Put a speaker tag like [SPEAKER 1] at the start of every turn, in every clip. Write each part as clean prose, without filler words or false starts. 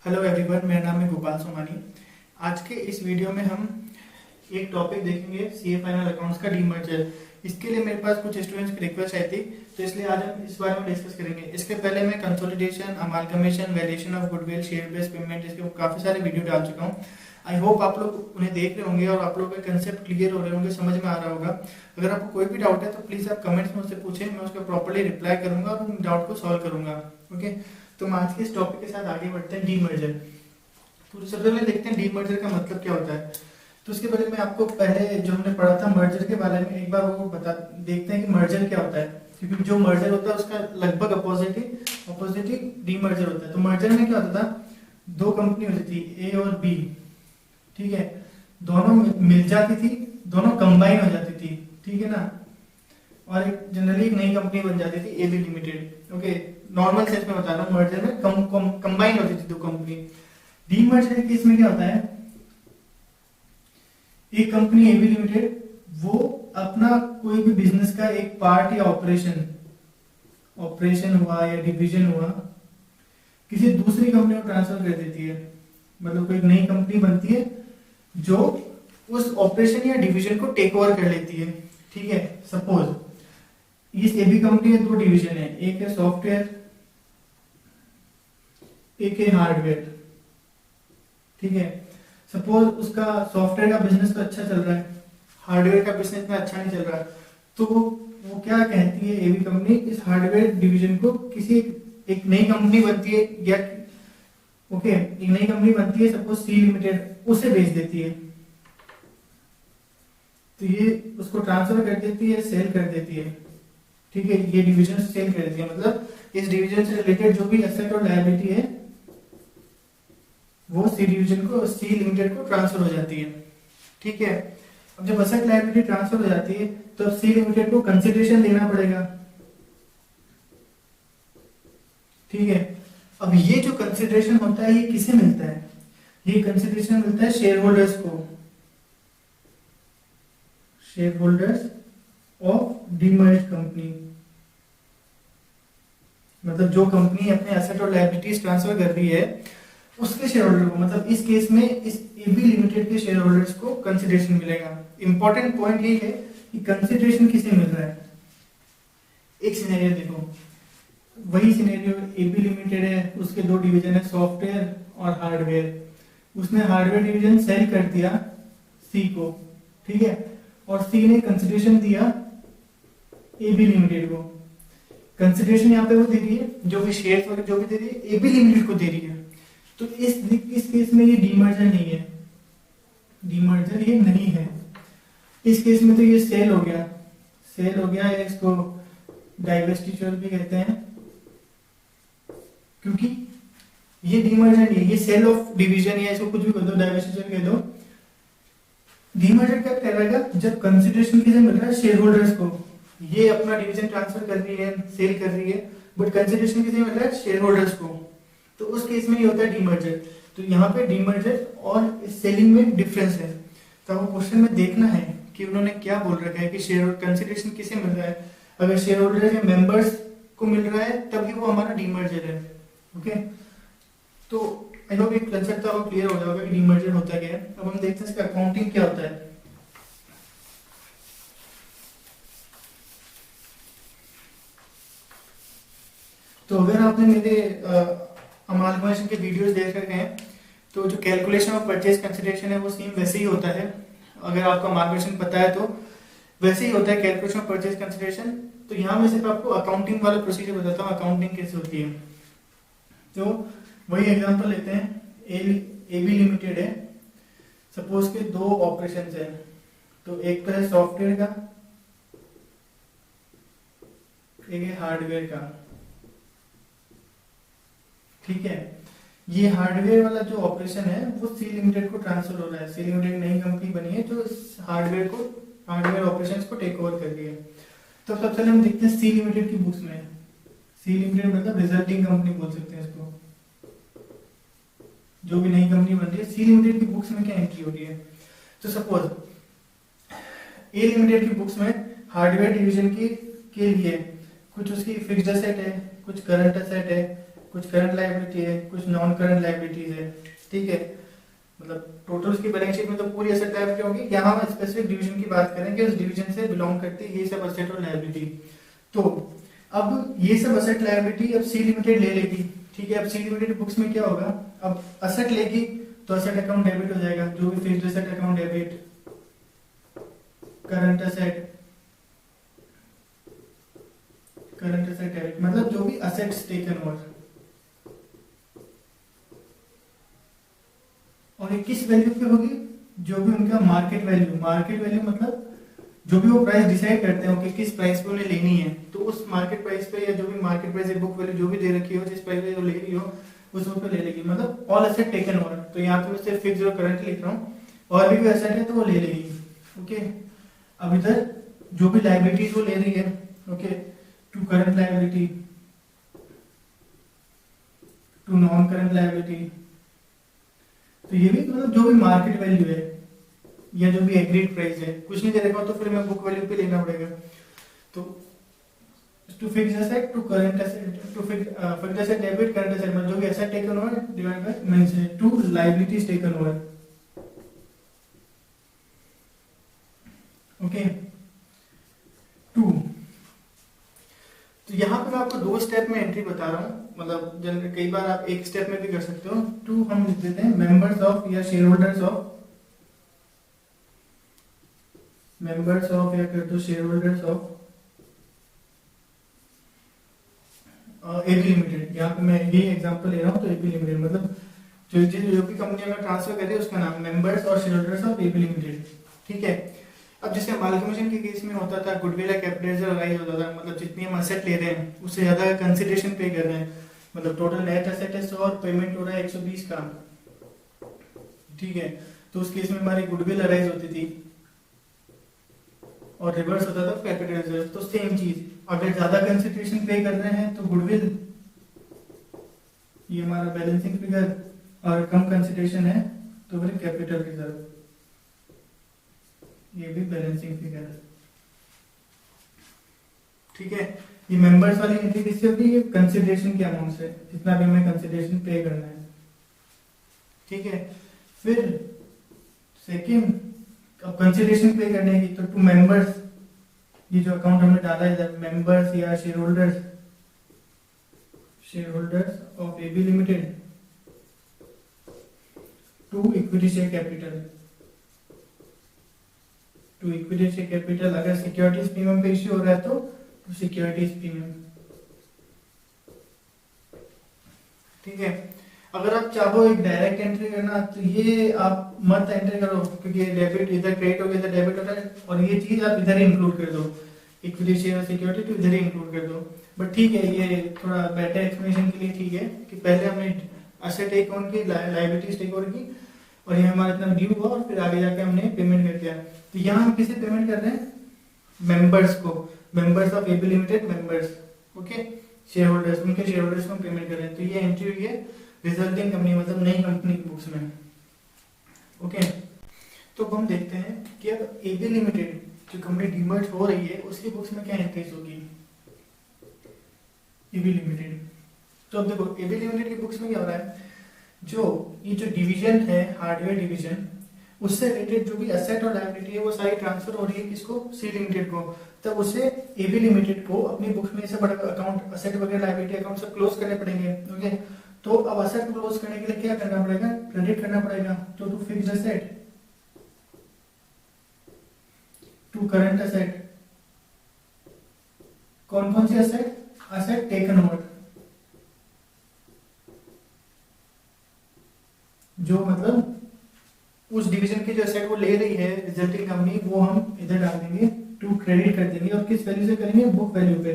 [SPEAKER 1] Hello everyone, मेरा नाम है गोपाल सोमानी। आज के इस वीडियो में हम एक टॉपिक देखेंगे सीए फाइनल अकाउंट्स का डीमर्जर। इसके लिए मेरे पास कुछ स्टूडेंट्स की रिक्वेस्ट आई थी, तो इसलिए आज हम इस बारे में डिस्कस करेंगे। इसके पहले मैं consolidation, amalgamation, valuation of goodwill, share based payment, इसके काफी सारे वीडियो डाल चुका हूँ। आई होप आप लोग उन्हें देख रहे होंगे और आप लोगों के कंसेप्ट क्लियर हो रहे होंगे, समझ में आ रहा होगा। अगर आपको कोई भी डाउट है तो प्लीज आप कमेंट्स में मुझसे पूछें, मैं उसका प्रॉपर्ली रिप्लाई करूंगा और उन डाउट को सॉल्व करूंगा। ओके, तो हम आज के इस टॉपिक के साथ आगे बढ़ते हैं, डीमर्जर। तो सबसे पहले देखते हैं डीमर्जर का मतलब क्या होता है। तो उसके पहले मैं आपको पहले जो हमने पढ़ा था मर्जर के बारे में एक बार वो बता देखते हैं कि मर्जर क्या होता है, क्योंकि जो मर्जर होता है उसका लगभग अपोजिट ही डीमर्जर होता है। तो मर्जर में क्या होता था, दो कंपनी होती थी ए और बी, ठीक है, दोनों मिल जाती थी, दोनों कंबाइन हो जाती थी, ठीक है ना, और एक जनरली एक नई कंपनी बन जाती थी AB limited. Okay, normal sense में बता रहा हूँ, मर्जर में कंबाइन होती थी दो कंपनी। डीमर्जर के केस में क्या होता है, एक कंपनी एबी लिमिटेड वो अपना कोई भी बिजनेस का एक पार्ट या ऑपरेशन हुआ या डिवीजन हुआ किसी दूसरी कंपनी को ट्रांसफर कर देती है। मतलब कोई नई कंपनी बनती है जो उस ऑपरेशन या डिवीजन को टेक ओवर कर लेती है, ठीक है। सपोज इस एबी कंपनी में दो डिवीजन है, एक है सॉफ्टवेयर, एक है हार्डवेयर, ठीक है। सपोज उसका सॉफ्टवेयर का बिजनेस तो अच्छा चल रहा है, हार्डवेयर का बिजनेस इतना अच्छा नहीं चल रहा है, तो वो क्या कहती है एबी कंपनी, इस हार्डवेयर डिवीजन को किसी एक नई कंपनी बनती है या ओके एक नई कंपनी बनती है, सपोज सी लिमिटेड, उसे बेच देती है। तो ये उसको ट्रांसफर कर देती है, सेल कर देती है, ठीक है, ये डिवीजन सेल कर देती है। मतलब इस डिवीजन से रिलेटेड जो भी एसेट और लायबिलिटी है वो सी डिवीजन को, सी लिमिटेड को ट्रांसफर हो जाती है, ठीक है। अब जब एसेट लायबिलिटी ट्रांसफर हो जाती है तो अब सी लिमिटेड को कंसिडरेशन देना पड़ेगा, ठीक है। अब ये जो कंसिडरेशन होता है ये किसे मिलता है, ये कंसिडरेशन मिलता है शेयर होल्डर्स को, शेयर होल्डर्स ऑफ डीमर्ज्ड कंपनी। मतलब जो कंपनी अपने एसेट और लायबिलिटीज ट्रांसफर कर रही है उसके शेयर होल्डर को, मतलब इस केस में इस एबी लिमिटेड के शेयर होल्डर्स को कंसिडरेशन मिलेगा। इंपॉर्टेंट पॉइंट ये है कि कंसिडरेशन किसे मिल रहा है। एक सिनेरियो देखो, वही सिनेरियो एबी लिमिटेड है, उसके दो डिवीजन है सॉफ्टवेयर और हार्डवेयर। उसने हार्डवेयर डिवीजन सेल कर दिया सी को, ठीक है, और सी ने कंसिडरेशन दिया एबी लिमिटेड को। कंसिडरेशन यहाँ पे वो दे रही है, जो भी शेयर वगैरह जो भी दे रही है एबी लिमिटेड को दे रही है। तो इस केस में ये डीमर्जर नहीं है, डीमर्जर ये नहीं है। इस केस में तो ये सेल हो गया या इसको डाइवेस्टिचर भी कहते हैं, क्योंकि ये डीमर्जर नहीं है, ये सेल ऑफ डिवीजन या इसको कुछ भी कह दो, डाइवेस्टिचर कह दो। डीमर्जर कब कहलाएगा, जब कंसिडरेशन किसे मिल रहा है, शेयर होल्डर्स को। ये अपना डिवीजन ट्रांसफर कर रही है, सेल कर रही है, बट कंसिडरेशन किसे मिल रहा है, शेयर होल्डर्स को। तो उस केस में ये होता है डीमर्जर। तो यहाँ पे डीमर्जर और सेलिंग में डिफरेंस है। तो आपको क्वेश्चन में देखना है कि उन्होंने क्या बोल रखा है कि शेयर कंसिडरेशन किसे मिल रहा है। अगर शेयर होल्डर या मेंबर्स को मिल रहा है तभी वो हमारा डीमर्जर है। ओके, तो आई होप ये कंसेप्ट आपको क्लियर हो जाएगा कि डीमर्जर होता क्या है। अब हम देखते हैं इसका अकाउंटिंग क्या होता है। तो अगर आपने मेरे अमालगमेशन के वीडियोस देख रखे हैं तो जो कैलकुलेशन ऑफ परचेज कंसिडरेशन है वो सेम वैसे ही होता है। अगर आपको अमालगमेशन पता है तो वैसे ही होता है कैलकुलेशन ऑफ परचेज कंसिडरेशन। तो यहाँ मैं सिर्फ आपको अकाउंटिंग वाला प्रोसीजर बताता हूँ, अकाउंटिंग कैसे होती है। तो वही एग्जांपल लेते हैं, एबी लिमिटेड है, सपोज के दो ऑपरेशंस है, तो एक तो है सॉफ्टवेयर का, एक है हार्डवेयर का, ठीक है। ये हार्डवेयर वाला जो ऑपरेशन है वो सी लिमिटेड को ट्रांसफर हो रहा है। सी लिमिटेड नई कंपनी बनी है जो हार्डवेयर ऑपरेशंस को टेक ओवर कर रही है। तो सबसे पहले हम देखते हैं सी लिमिटेड की बुक्स में। सी लिमिटेड मतलब रिजल्टिंग कंपनी बोल सकते हैं इसको, जो भी नई कंपनी बन रही है। सी लिमिटेड की बुक्स में क्या एंट्री हो रही है, तो सपोज ए लिमिटेड की बुक्स में हार्डवेयर डिवीजन के लिए कुछ उसकी फिक्स्ड एसेट है, कुछ करंट एसेट है, कुछ करंट लायबिलिटी है, कुछ नॉन करंट लायबिलिटीज है, ठीक है। मतलब टोटल उसकी बैलेंस शीट में तो पूरी एसेट लायबिलिटी होगी। यहाँ हम स्पेसिफिक डिवीजन की बात करें कि उस डिवीजन से बिलोंग करती है ये सब एसेट और लायबिलिटी। तो अब ये सब एसेट लायबिलिटी अब सी लिमिटेड ले लेगी, ठीक है। अब सी लिमिटेड बुक्स में क्या होगा, अब एसेट लेगी तो एसेट अकाउंट डेबिट हो जाएगा, जो भी fixed asset account debit, current asset debit, मतलब जो भी एसेट्स टेकन ओवर। और ये किस वैल्यू पे होगी, जो भी उनका मार्केट वैल्यू मतलब जो भी वो प्राइस डिसाइड करते हैं कि किस प्राइस पे उन्हें लेनी है, तो उस मार्केट प्राइस पे या जो भी मार्केट प्राइस है, बुक वैल्यू जो भी दे रखी हो, जिस प्राइस पे वो ले रही हो उस पे ले लेगी, मतलब ऑल एसेट टेकन ओवर। तो यहाँ पे मैं सिर्फ फिक्स्ड और करंट लिख रहा हूँ, और भी कोई एसेट है तो वो ले लेगी, ओके। अब इधर जो भी लायबिलिटीज वो ले रही है, okay, to current liability, to non current liability, तो ये भी मतलब जो भी मार्केट वैल्यू है या जो भी एग्रीड प्राइस है, कुछ नहीं दे रखा तो फिर मैं बुक वैल्यू पे लेना पड़ेगा। तो to fixed asset, to current asset, to fixed asset debit current asset, मतलब जो भी asset taken over divide by means to liabilities taken over, okay. To, तो यहाँ पे मैं आपको 2 स्टेप में एंट्री बता रहा हूँ, मतलब जनरल कई बार आप एक स्टेप में भी कर सकते हो। 2 हम लिख देते हैं मेंबर्स ऑफ या share holders of, members of या कर दो share holders of AB limited. यहाँ पे मैं ये एग्जांपल ले रहा हूँ, तो एबी लिमिटेड मतलब जो भी कंपनी में ट्रांसफर करे उसका नाम मेंबर्स और share holders of AB limited, ठीक है। अब जैसे अमाल्गमेशन के केस में होता था, गुडविल या कैपिटल राइज होता था, मतलब जितनी हम एसेट ले रहे हैं उससे ज्यादा कंसिडरेशन पे कर रहे हैं, मतलब टोटल नेट एसेट है 100 और पेमेंट हो रहा है 120 का, ठीक है। तो उस केस में हमारी गुडविल अराइज होती थी और रिवर्स होता था कैपिटल रिजर्व। तो सेम चीज, अगर ज्यादा कंसिडरेशन पे कर रहे हैं तो गुडविल, ये हमारा बैलेंसिंग फिगर, और कम कंसिडरेशन है तो फिर कैपिटल रिजर्व, ये भी बैलेंसिंग फिगर है, ठीक है। ये मेंबर्स वाली एंट्री किससे होगी, ये कंसिडरेशन के अमाउंट से, जितना भी हमें कंसिडरेशन पे करना है, ठीक है। फिर सेकंड, अब कंसिडरेशन पे करने की, तो टू मेंबर्स, ये जो अकाउंट हमने डाला है इधर, मेंबर्स या share holders of AB limited, to equity share capital, to equity share capital. अगर सिक्योरिटीज प्रीमियम पे इश्यू हो रहा है तो सिक्योरिटीज प्रीमियम, ठीक है। अगर आप चाहो एक डायरेक्ट एंट्री करना तो ये आप मत एंट्री करो, क्योंकि डेबिट इधर क्रेडिट हो गया, इधर डेबिट होता है, और ये चीज आप इधर ही इंक्लूड कर दो, इक्विटी शेयर और सिक्योरिटी तो इधर ही इंक्लूड कर दो। बट ठीक है, ये थोड़ा बेटर एक्सप्लेनेशन के लिए ठीक है कि पहले हमने एसेट टेक ओवर की, लायबिलिटीज टेक ओवर की, और ये हमारा इतना ड्यू हुआ, और फिर आगे जाके हमने पेमेंट कर दिया। तो यहाँ हम किसे पेमेंट कर रहे हैं, मेंबर्स को, members of AB limited members, okay, share holders, उनके शेयर होल्डर्स को पेमेंट कर रहे हैं। तो ये एंट्री हुई है रिजल्टिंग कंपनी, मतलब नई कंपनी की बुक्स में, ओके। तो हम देखते हैं कि अब एबी लिमिटेड जो कंपनी डीमर्ज हो रही है उसकी बुक्स में क्या एंट्रीज होगी, एबी लिमिटेड। तो अब देखो एबी लिमिटेड की बुक्स में क्या हो रहा है, ये जो डिवीजन है हार्डवेयर डिवीजन, उससे रिलेटेड जो भी एसेट और लायबिलिटी है वो सारी ट्रांसफर हो रही है किसको, सी लिमिटेड को। तब उसे एबी लिमिटेड को अपनी बुक्स में से बड़ा अकाउंट, एसेट वगैरह लायबिलिटी अकाउंट सब क्लोज करने पड़ेंगे, ओके। तो अब एसेट को क्लोज करने के लिए क्या करना पड़ेगा, क्रेडिट करना पड़ेगा। तो to fixed asset, to current asset, कौन कौन सी एसेट, एसेट टेकन ओवर, जो मतलब उस डिवीजन की जो एसेट वो ले रही है रिजल्टिंग कंपनी, वो हम इधर डाल देंगे, टू क्रेडिट कर देंगे। और किस वैल्यू से करेंगे, बुक वैल्यू पे,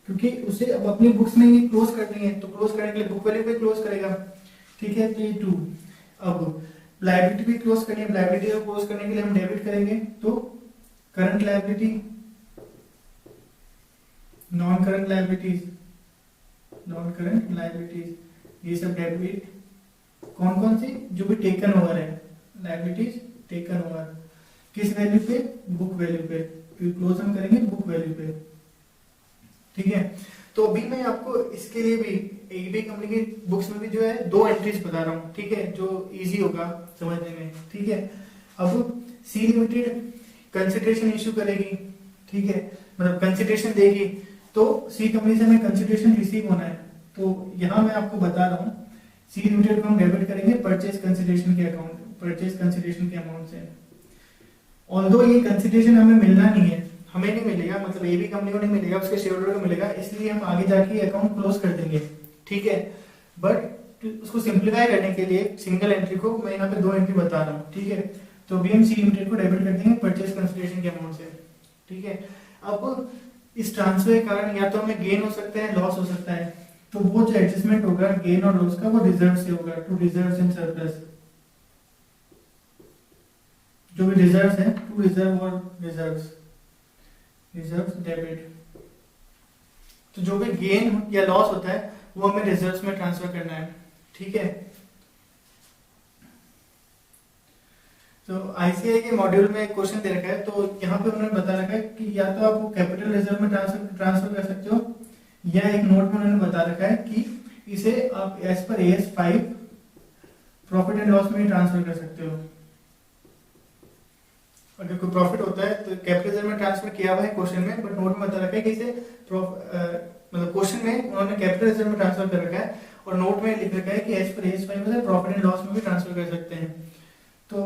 [SPEAKER 1] क्योंकि उसे अब अपनी बुक्स में ही क्लोज करनी है, तो क्लोज करने के लिए बुक वैल्यू पे क्लोज करेगा, ठीक है। तो ये टू, अब लायबिलिटी भी क्लोज करनी है, लायबिलिटी को क्लोज करने के लिए हम डेबिट करेंगे, तो current liability, non current liabilities, ये सब डेबिट। कौन कौन सी, जो भी टेकन ओवर है, लायबिलिटीज टेकन ओवर, किस वैल्यू पे, बुक वैल्यू पे, क्लोज हम करेंगे बुक वैल्यू पे, ठीक है। तो अभी मैं आपको इसके लिए भी एबी कंपनी की बुक्स में भी जो है 2 एंट्रीज बता रहा हूँ, ठीक है, जो इजी होगा समझने में, ठीक है। अब सी लिमिटेड कंसिडरेशन इशू करेगी, ठीक है, मतलब कंसिडरेशन देगी, तो सी कंपनी से हमें कंसिडरेशन रिसीव होना है। तो यहाँ मैं आपको बता रहा हूँ सी लिमिटेड को हम डेबिट करेंगे परचेज कंसिडरेशन के अकाउंट, परचेज कंसिडरेशन के अमाउंट से। ऑल्दो ये कंसिडरेशन हमें मिलना नहीं है, हमें नहीं मिलेगा, मतलब एबी कंपनी को नहीं मिलेगा, उसके शेयर होल्डर को मिलेगा, इसलिए हम आगे जाके अकाउंट क्लोज कर देंगे, ठीक है। बट उसको सिंप्लीफाई करने के लिए सिंगल एंट्री को मैं यहाँ पे 2 एंट्री बता रहा हूँ, ठीक है। तो भी हम सी लिमिटेड को डेबिट कर देंगे परचेज कंसिडरेशन के अमाउंट से, ठीक है। अब इस ट्रांसफर के कारण या तो हमें गेन हो सकता है, लॉस हो सकता है, तो वो जो एडजस्टमेंट होगा गेन और लॉस का, वो रिजर्व से होगा, टू रिजर्व्स इन सरप्लस। जो भी रिजर्व्स हैं, टू रिजर्व और रिजर्व्स डेबिट। तो जो भी गेन या लॉस होता है वो हमें रिजर्व्स में ट्रांसफर करना है, ठीक है। तो आईसीआई के मॉड्यूल में एक क्वेश्चन दे रखा है, तो यहाँ पे उन्होंने बता रखा है कि या तो आप वो कैपिटल रिजर्व में ट्रांसफर कर सकते हो, या एक नोट में उन्होंने बता रखा है कि इसे आप एज पर AS 5 प्रॉफिट एंड लॉस में ट्रांसफर कर सकते हो। अगर कोई प्रॉफिट होता है तो कैपिटल रिजर्व में ट्रांसफर किया हुआ है क्वेश्चन में, बट नोट में बता रखा है कि इसे मतलब क्वेश्चन में उन्होंने कैपिटल रिजर्व में ट्रांसफर कर रखा है, और नोट में लिख रखा है कि एज पर AS 5 में प्रॉफिट एंड लॉस में भी ट्रांसफर कर सकते हैं। तो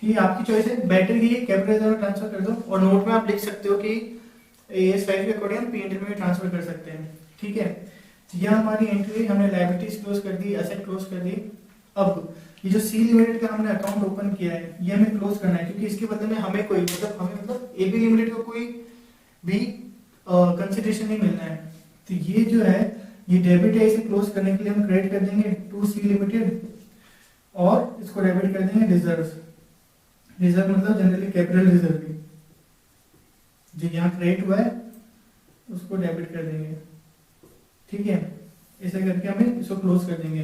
[SPEAKER 1] ये आपकी चॉइस है, बेटर ही कैपिटल रिजर्व में ट्रांसफर कर दो, और नोट में आप लिख सकते हो कि AS 5 के अकॉर्डिंग हम P&L में ट्रांसफर कर सकते हैं, ठीक है। यह हमारी एंट्री, हमने लायबिलिटीज क्लोज कर दी, एसेट क्लोज कर दी। अब ये जो सी लिमिटेड का हमने अकाउंट ओपन किया है, ये हमें क्लोज करना है, क्योंकि इसके बदले में हमें कोई मतलब एबी लिमिटेड को कोई भी कंसिडरेशन नहीं मिलना है। तो ये जो है ये डेबिट है, इसे क्लोज करने के लिए हम क्रेडिट कर देंगे टू सी लिमिटेड, और इसको डेबिट कर देंगे रिजर्व्स। रिजर्व मतलब जनरली कैपिटल रिजर्व, जो यहाँ क्रेडिट हुआ है उसको डेबिट कर देंगे, ठीक है। ऐसे करके हमें इसको क्लोज कर देंगे।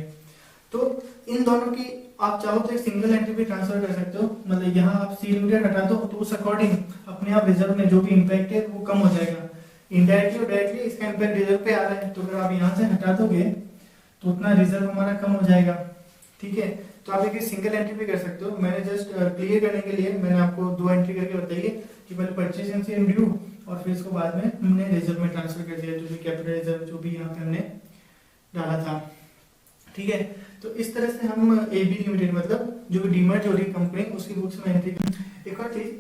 [SPEAKER 1] तो इन दोनों की आप चाहो तो एक सिंगल एंट्री भी ट्रांसफर कर सकते हो, मतलब यहाँ आप सी लिमिटेड हटा दो तो उस अकॉर्डिंग अपने आप रिजर्व में जो भी इम्पैक्ट है वो कम हो जाएगा। इनडायरेक्टली और डायरेक्टली इसका इम्पैक्ट रिजर्व पे आ रहा है, तो अगर आप यहाँ से हटा दोगे तो उतना रिजर्व हमारा कम हो जाएगा, ठीक है। तो आप एक सिंगल एंट्री भी कर सकते हो। मैंने जस्ट क्लियर करने के लिए मैंने आपको 2 एंट्री करके बताइए कि पहले परचेज एंड ड्यू, और फिर इसको बाद में हमने रिजर्व में ट्रांसफर कर दिया, जो भी कैपिटल रिजर्व जो भी यहाँ पे हमने डाला था, ठीक है। तो इस तरह से हम एबी लिमिटेड मतलब जो डीमर्ज हो रही कंपनी उसकी बुक्स में एंट्री। एक और चीज,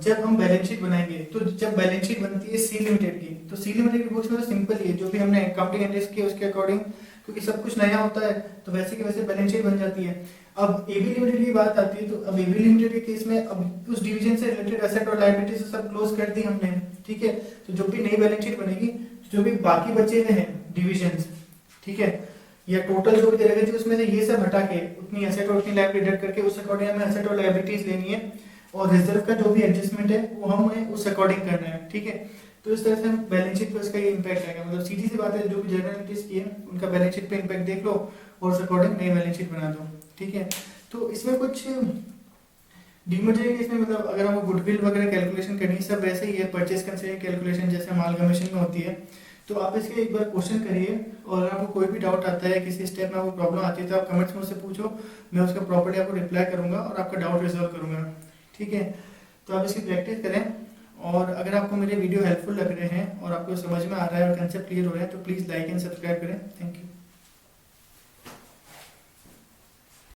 [SPEAKER 1] जब हम बैलेंस शीट बनाएंगे, तो जब बैलेंस शीट बनती है सी लिमिटेड की, तो सी लिमिटेड की बुक्स में तो सिंपल ही है, जो भी हमने अकाउंटिंग एंट्रीज किए उसके अकॉर्डिंग, क्योंकि सब कुछ नया होता है तो वैसे के वैसे बैलेंस शीट बन जाती है। अब एबी लिमिटेड की बात आती है, तो अब एबी लिमिटेड के केस में अब उस डिवीजन से रिलेटेड एसेट और लायबिलिटी से सब क्लोज कर दी हमने, ठीक है। तो जो भी नई बैलेंस शीट बनेगी, जो भी बाकी बचे हुए हैं डिविजन्स, ठीक है, या टोटल जो भी दे रखे थे उसमें से ये सब हटा के उतनी एसेट और उतनी लायबिलिटी डिडक्ट करके उस अकॉर्डिंग हमें एसेट और लायबिलिटीज लेनी है, और रिजर्व का जो भी एडजस्टमेंट है वो हमें उस अकॉर्डिंग करना है, ठीक है। तो इस तरह से हम बैलेंस शीट पे उसका ये इंपैक्ट आएगा, मतलब सीधी सी बात है, जो भी जर्नल एंट्रीज की है उनका बैलेंस शीट पे इंपैक्ट देख लो और उस अकॉर्डिंग नई बैलेंस शीट बना दो, ठीक है। तो इसमें कुछ डीमर्जर के इसमें मतलब अगर हमको गुडविल वगैरह कैलकुलेशन करनी है, सब वैसे ही है, परचेज कंसिडरेशन कैलकुलेशन जैसे अमालगमेशन में होती है। तो आप इसके एक बार क्वेश्चन करिए, और अगर आपको कोई भी डाउट आता है, किसी स्टेप में आपको प्रॉब्लम आती है, तो आप कमेंट्स में मुझसे पूछो, मैं उसका प्रॉपर्ली आपको रिप्लाई करूंगा और आपका डाउट रिजॉल्व करूंगा, ठीक है। तो आप इसकी प्रैक्टिस करें, और अगर आपको मेरे वीडियो हेल्पफुल लग रहे हैं और आपको समझ में आ रहा है और कंसेप्ट क्लियर हो रहा है, तो प्लीज़ लाइक एंड सब्सक्राइब करें। Thank you.